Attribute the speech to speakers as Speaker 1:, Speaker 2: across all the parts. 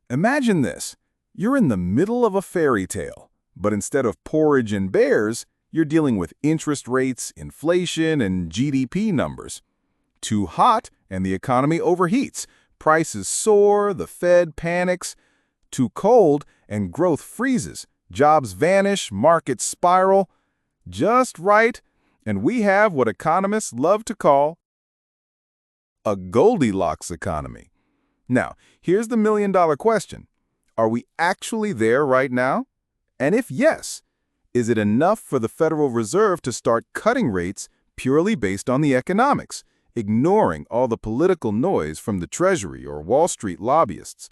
Speaker 1: Imagine this. You're in the middle of a fairy tale, but instead of porridge and bears, you're dealing with interest rates, inflation, and GDP numbers. Too hot, and the economy overheats. Prices soar, the Fed panics. Too cold, and growth freezes. Jobs vanish, markets spiral. Just right, and we have what economists love to call a Goldilocks economy. Now, here's the million-dollar question. Are we actually there right now? And if yes, is it enough for the Federal Reserve to start cutting rates purely based on the economics, ignoring all the political noise from the Treasury or Wall Street lobbyists?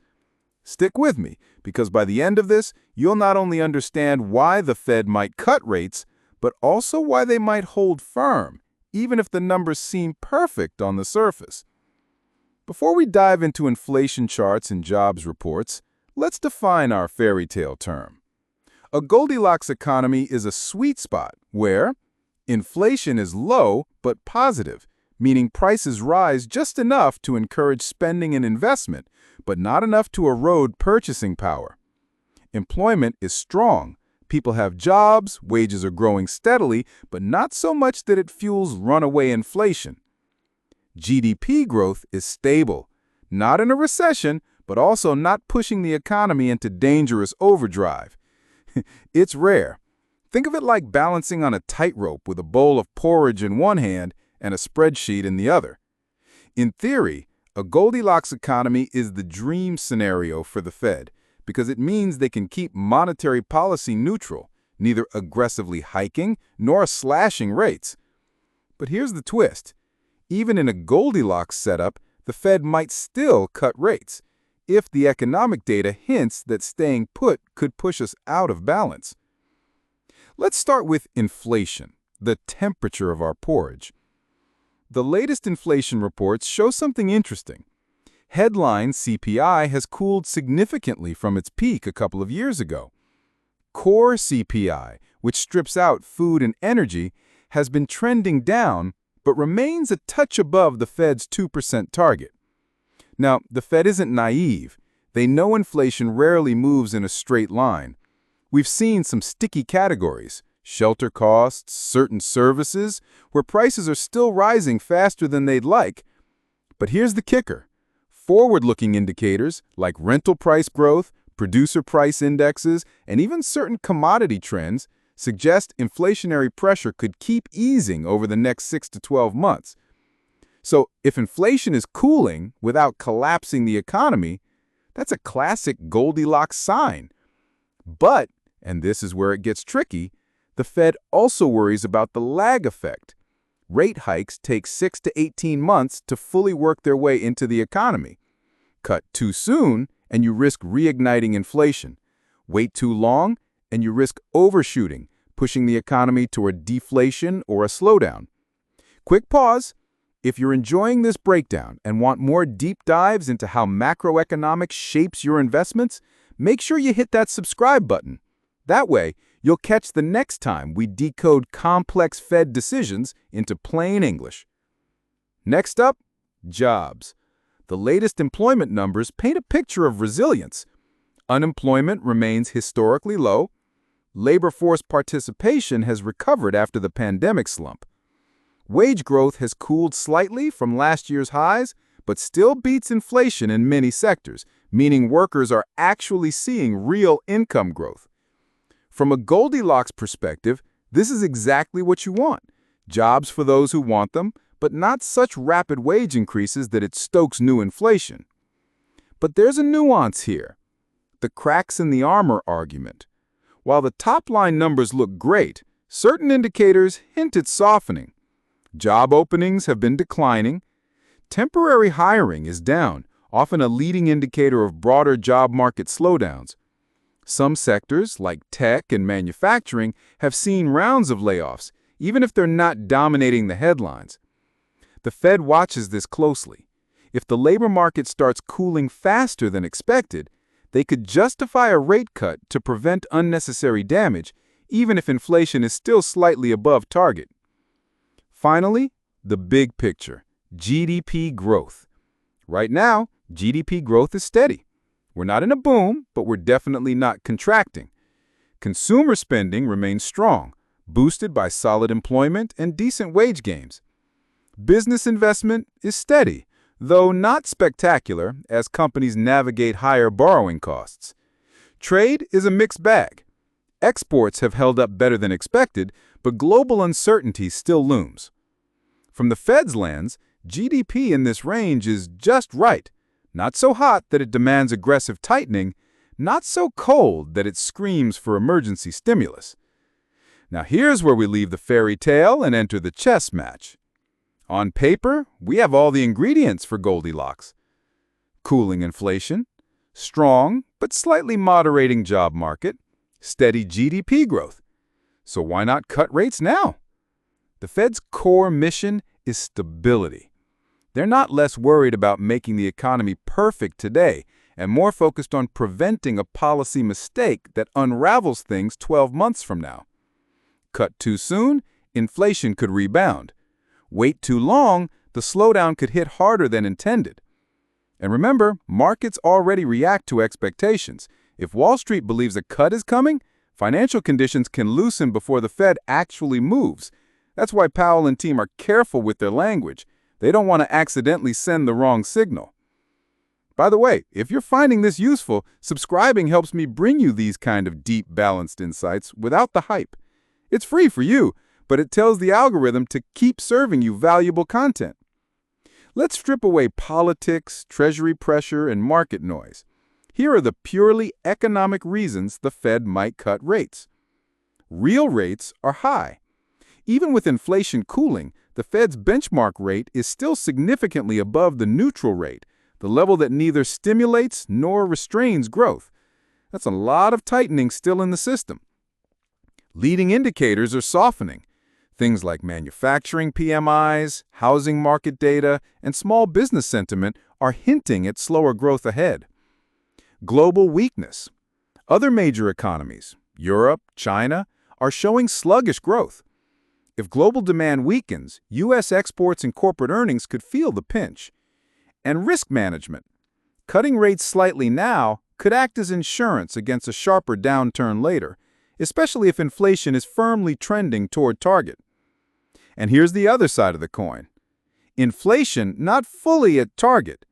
Speaker 1: Stick with me, because by the end of this, you'll not only understand why the Fed might cut rates, but also why they might hold firm, even if the numbers seem perfect on the surface. Before we dive into inflation charts and jobs reports, let's define our fairy tale term. A Goldilocks economy is a sweet spot where inflation is low but positive, meaning prices rise just enough to encourage spending and investment, but not enough to erode purchasing power. Employment is strong. People have jobs, wages are growing steadily, but not so much that it fuels runaway inflation. GDP growth is stable, not in a recession, but also not pushing the economy into dangerous overdrive. It's rare. Think of it like balancing on a tightrope with a bowl of porridge in one hand and a spreadsheet in the other. In theory, a Goldilocks economy is the dream scenario for the Fed because it means they can keep monetary policy neutral, neither aggressively hiking nor slashing rates. But here's the twist. Even in a Goldilocks setup, the Fed might still cut rates if the economic data hints that staying put could push us out of balance. Let's start with inflation, the temperature of our porridge. The latest inflation reports show something interesting. Headline CPI has cooled significantly from its peak a couple of years ago. Core CPI, which strips out food and energy, has been trending down but remains a touch above the Fed's 2% target. Now, the Fed isn't naive. They know inflation rarely moves in a straight line. We've seen some sticky categories, shelter costs, certain services, where prices are still rising faster than they'd like. But here's the kicker. Forward-looking indicators like rental price growth, producer price indexes, and even certain commodity trends suggest inflationary pressure could keep easing over the next 6 to 12 months. So if inflation is cooling without collapsing the economy, that's a classic Goldilocks sign. But, and this is where it gets tricky, the Fed also worries about the lag effect. Rate hikes take 6 to 18 months to fully work their way into the economy. Cut too soon, and you risk reigniting inflation. Wait too long, and you risk overshooting, pushing the economy toward deflation or a slowdown. Quick pause. If you're enjoying this breakdown and want more deep dives into how macroeconomics shapes your investments, make sure you hit that subscribe button. That way, you'll catch the next time we decode complex Fed decisions into plain English. Next up, jobs. The latest employment numbers paint a picture of resilience. Unemployment remains historically low. Labor force participation has recovered after the pandemic slump. Wage growth has cooled slightly from last year's highs, but still beats inflation in many sectors, meaning workers are actually seeing real income growth. From a Goldilocks perspective, this is exactly what you want. Jobs for those who want them, but not such rapid wage increases that it stokes new inflation. But there's a nuance here. The cracks in the armor argument. While the top-line numbers look great, certain indicators hint at softening. Job openings have been declining. Temporary hiring is down, often a leading indicator of broader job market slowdowns. Some sectors, like tech and manufacturing, have seen rounds of layoffs, even if they're not dominating the headlines. The Fed watches this closely. If the labor market starts cooling faster than expected, they could justify a rate cut to prevent unnecessary damage, even if inflation is still slightly above target. Finally, the big picture, GDP growth. Right now, GDP growth is steady. We're not in a boom, but we're definitely not contracting. Consumer spending remains strong, boosted by solid employment and decent wage gains. Business investment is steady, though not spectacular as companies navigate higher borrowing costs. Trade is a mixed bag. Exports have held up better than expected, but global uncertainty still looms. From the Fed's lens, GDP in this range is just right. Not so hot that it demands aggressive tightening, not so cold that it screams for emergency stimulus. Now here's where we leave the fairy tale and enter the chess match. On paper, we have all the ingredients for Goldilocks. Cooling inflation, strong but slightly moderating job market, steady GDP growth. So why not cut rates now? The Fed's core mission is stability. They're not less worried about making the economy perfect today and more focused on preventing a policy mistake that unravels things 12 months from now. Cut too soon, inflation could rebound. Wait too long, the slowdown could hit harder than intended. And remember, markets already react to expectations. If Wall Street believes a cut is coming, financial conditions can loosen before the Fed actually moves. That's why Powell and team are careful with their language. They don't want to accidentally send the wrong signal. By the way, if you're finding this useful, subscribing helps me bring you these kind of deep, balanced insights without the hype. It's free for you, but it tells the algorithm to keep serving you valuable content. Let's strip away politics, treasury pressure, and market noise. Here are the purely economic reasons the Fed might cut rates. Real rates are high. Even with inflation cooling, the Fed's benchmark rate is still significantly above the neutral rate, the level that neither stimulates nor restrains growth. That's a lot of tightening still in the system. Leading indicators are softening. Things like manufacturing PMIs, housing market data, and small business sentiment are hinting at slower growth ahead. Global weakness. Other major economies, Europe, China, are showing sluggish growth. If global demand weakens, U.S. exports and corporate earnings could feel the pinch. And risk management. Cutting rates slightly now could act as insurance against a sharper downturn later, especially if inflation is firmly trending toward target. And here's the other side of the coin. Inflation not fully at target.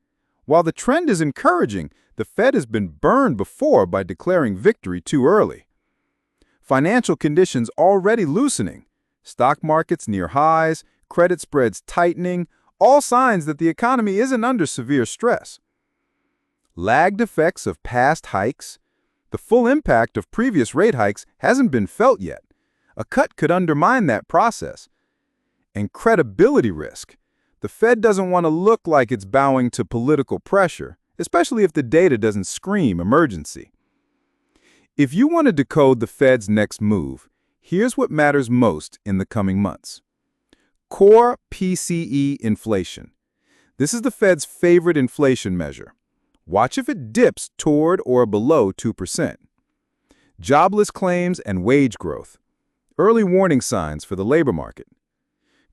Speaker 1: While the trend is encouraging, the Fed has been burned before by declaring victory too early. Financial conditions already loosening. Stock markets near highs, credit spreads tightening, all signs that the economy isn't under severe stress. Lagged effects of past hikes. The full impact of previous rate hikes hasn't been felt yet. A cut could undermine that process. And credibility risk. The Fed doesn't want to look like it's bowing to political pressure, especially if the data doesn't scream emergency. If you want to decode the Fed's next move, here's what matters most in the coming months. Core PCE inflation. This is the Fed's favorite inflation measure. Watch if it dips toward or below 2%. Jobless claims and wage growth. Early warning signs for the labor market.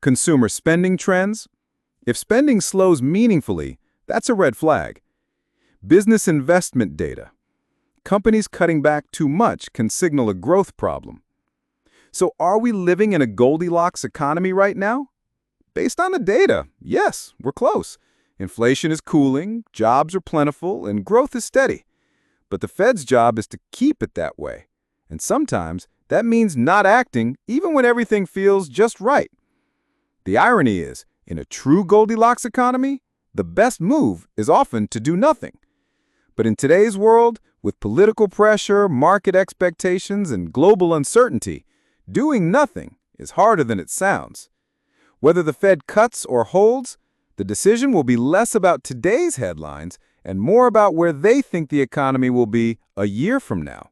Speaker 1: Consumer spending trends. If spending slows meaningfully, that's a red flag. Business investment data. Companies cutting back too much can signal a growth problem. So are we living in a Goldilocks economy right now? Based on the data, yes, we're close. Inflation is cooling, jobs are plentiful, and growth is steady. But the Fed's job is to keep it that way. And sometimes that means not acting even when everything feels just right. The irony is, in a true Goldilocks economy, the best move is often to do nothing. But in today's world, with political pressure, market expectations, and global uncertainty, doing nothing is harder than it sounds. Whether the Fed cuts or holds, the decision will be less about today's headlines and more about where they think the economy will be a year from now.